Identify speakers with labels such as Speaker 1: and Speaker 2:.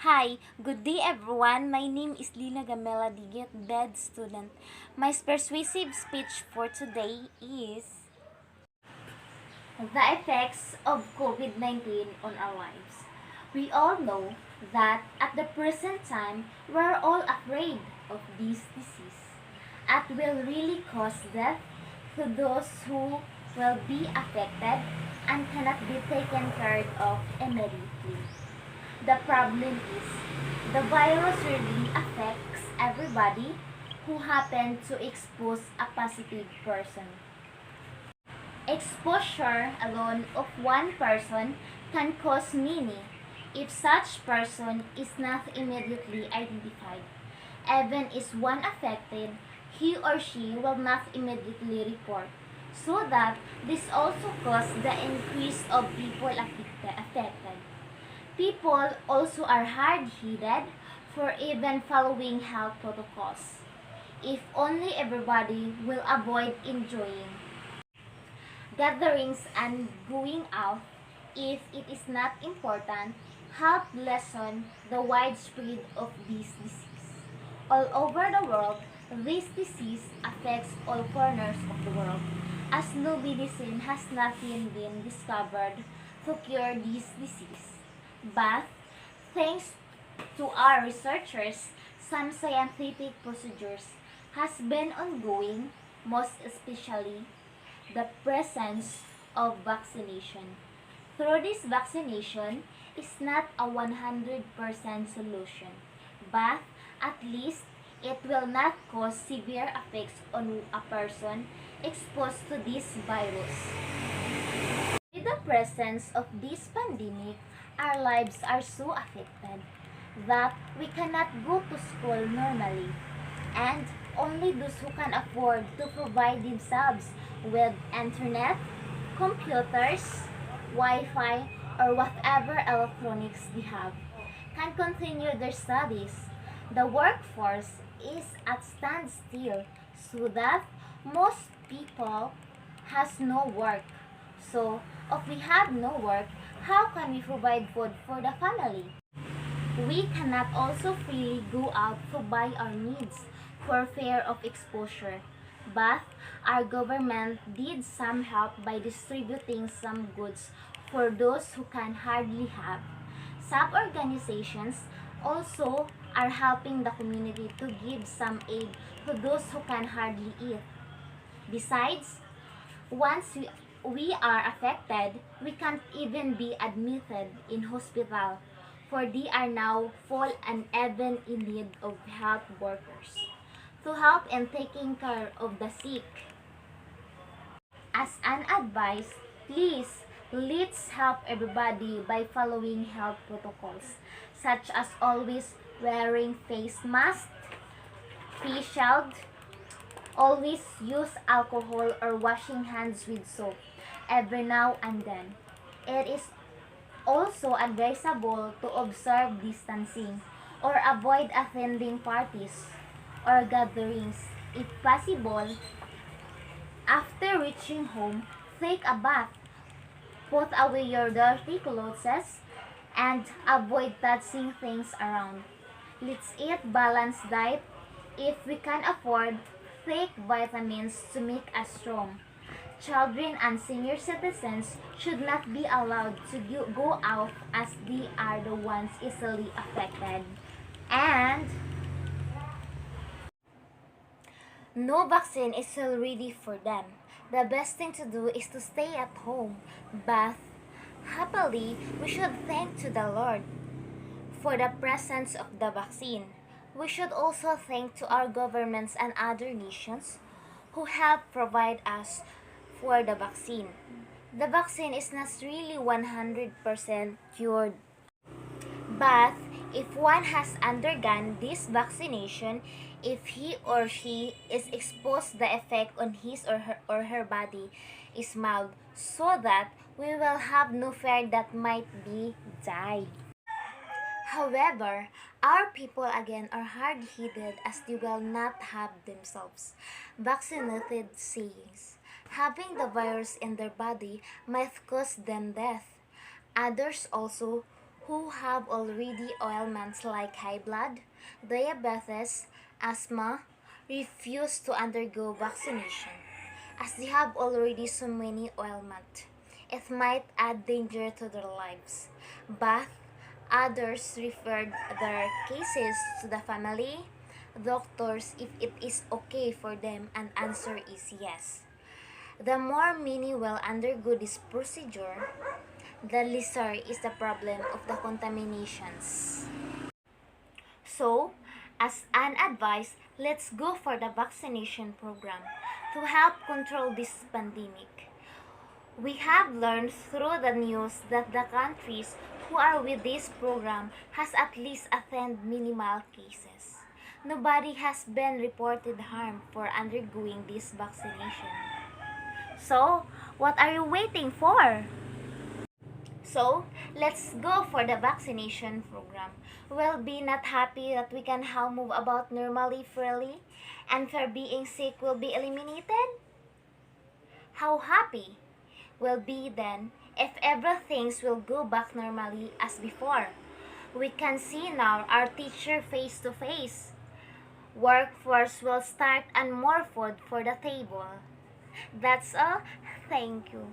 Speaker 1: Hi, good day everyone. My name is Lina Deguit, dead student. My persuasive speech for today is the effects of COVID-19 on our lives. We all know that at the present time, we're all afraid of this disease. It will really cause death to those who will be affected and cannot be taken care of immediately. The problem is, the virus really affects everybody who happen to expose a positive person. Exposure alone of one person can cause many if such person is not immediately identified. Even is one affected, he or she will not immediately report, so that this also causes the increase of people affected. People also are hard-headed for even following health protocols. If only everybody will avoid enjoying gatherings and going out if it is not important, help lessen the widespread of this disease. All over the world, this disease affects all corners of the world, as no medicine has not been discovered to cure this disease. But, thanks to our researchers, some scientific procedures has been ongoing, most especially the presence of vaccination. Through this vaccination is not a 100% solution, but at least it will not cause severe effects on a person exposed to this virus. With the presence of this pandemic, our lives are so affected that we cannot go to school normally, and only those who can afford to provide themselves with internet, computers, Wi-Fi, or whatever electronics they have can continue their studies. The workforce is at standstill so that most people has no work. So, if we have no work, how can we provide food for the family? We cannot also freely go out to buy our needs for fear of exposure. But our government did some help by distributing some goods for those who can hardly have. Some organizations also are helping the community to give some aid to those who can hardly eat. Besides, once we are affected, we can't even be admitted in hospital, for they are now full and even in need of health workers to help in taking care of the sick. As an advice, please, let's help everybody by following health protocols, such as always wearing face mask, face shield, always use alcohol or washing hands with soap every now and then. It is also advisable to observe distancing or avoid attending parties or gatherings. If possible, after reaching home, take a bath, put away your dirty clothes, and avoid touching things around. Let's eat balanced diet. If we can afford, take vitamins to make us strong. Children and senior citizens should not be allowed to go out as they are the ones easily affected. And no vaccine is still ready for them. The best thing to do is to stay at home. But happily, we should thank to the Lord for the presence of the vaccine. We should also thank to our governments and other nations who help provide us for the vaccine. The vaccine is not really 100% cured, but if one has undergone this vaccination, if he or she is exposed, the effect on his or her body is mild, so that we will have no fear that might be died. However, our people again are hard-headed as they will not have themselves vaccinated, sayings. Having the virus in their body might cause them death. Others also who have already ailments like high blood, diabetes, asthma, refuse to undergo vaccination as they have already so many ailments. It might add danger to their lives. But others referred their cases to the family, doctors if it is okay for them, and answer is yes. The more many will undergo this procedure, the lesser is the problem of the contaminations. So, as an advice, let's go for the vaccination program to help control this pandemic. We have learned through the news that the countries who are with this program has at least attained minimal cases. Nobody has been reported harm for undergoing this vaccination. So, what are you waiting for? So, let's go for the vaccination program. We'll be not happy that we can now move about normally freely and fear being sick will be eliminated? How happy will be then if everything will go back normally as before. We can see now our teacher face to face. Workforce will start and more food for the table. That's all. Thank you.